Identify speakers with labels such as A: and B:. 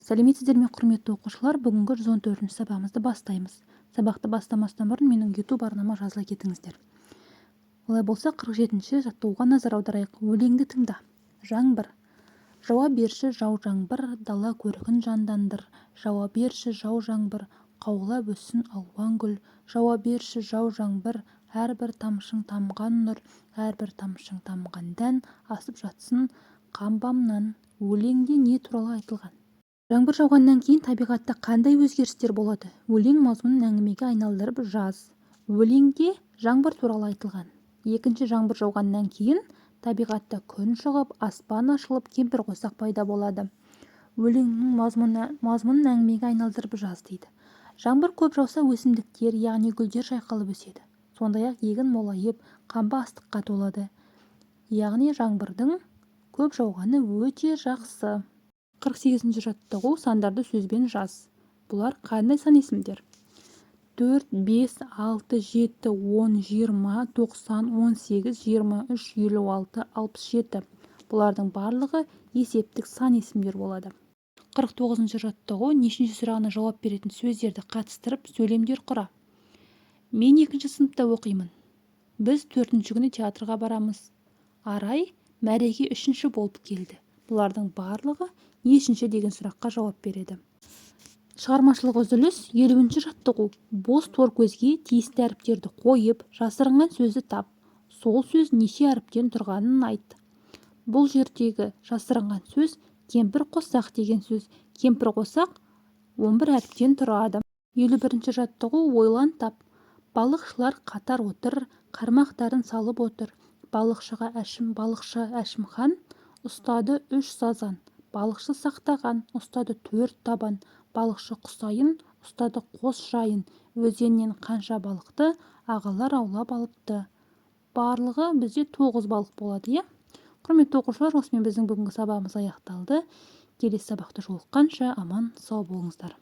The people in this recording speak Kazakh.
A: Сәлеметсіздер ме, құрметті оқушылар, бүгінгі 114 сабағымызды бастаймыз. Сабақты бастамастан бұрын менің YouTube арнама жазыла кетіңіздер. Олай болса, 47-ші жаттығуға назар аударайық. Өлеңді тыңда. Жаңбыр. Жауа берші жау жаңбыр, дала көркін жандандыр. Жауа берші жау жаңбыр, қаулап өссін алуан гүл. Жауа берші жау жаңбыр, әрбір тамшың тамған нұр, әрбір тамшың тамған дән асып жатсын қамбамнан. Өлеңде не туралы айтылған? Жаңбыр жауғаннан кейін табиғатта қандай өзгерістер болады? Өлең мазмұнын әңгімеге айналдырып жаз. Өлеңде жаңбыр туралы айтылған. Екінші, жаңбыр жауғаннан кейін табиғатта күн шығып, аспан ашылып, кемпірқосақ пайда болады. Өлеңнің мазмұнын әңгімеге айналдырып жаз дейді. Жаңбыр көп жауса өсімдіктер, яғни гүлдер жайқалып өседі. Сондай-ақ егін молайып, қамба астыққа толады. Яғни жаңбырдың көп жауғаны өте жақсы. 48-ші жаттығу, сандарды сөзбен жаз. Бұлар қандай сан есімдер? 4, 5, 6, 7, 10, 20, 90, 18, 23, 56, 67. Бұлардың барлығы есептік сан есімдер болады. 49-ші жаттығу, нешінші сұрағына жауап беретін сөздерді қатыстырып сөйлемдер құра. Мен 2-ші сыныпта оқимын. Біз 4-ші күні театрға барамыз. Арай мәреге 3-ші болып келді. Бұлардың барлығы нешінші деген сұраққа жауап береді. Шығармашылық үзіліс. 50-ші жаттығу. Бос тор көзге тиісті әріптерді қойып, жасырынған сөзді тап. Сол сөз неше әріптен тұрғанын айт. Бұл жердегі жасырынған сөз кемпір қосақ деген сөз. Кемпір қосақ 11 әріптен тұрады. 51-ші жаттығу. Ойлан тап. Балықшылар қатар отыр, қармақтарын салып отыр. Балықшы Әшімхан ұстады 3 сазан. Балықшы сақтаған, ұстады 4 табан. Балықшы Құсайын ұстады қос жайын. Өзеннен қанша балықты ағалар аулап алыпты. Барлығы бізде 9 балық болады, е? Құрметті оқушылар, осымен біздің бүгінгі сабағымыз аяқталды. Келесі сабақта жолыққанша аман сау болыңыздар.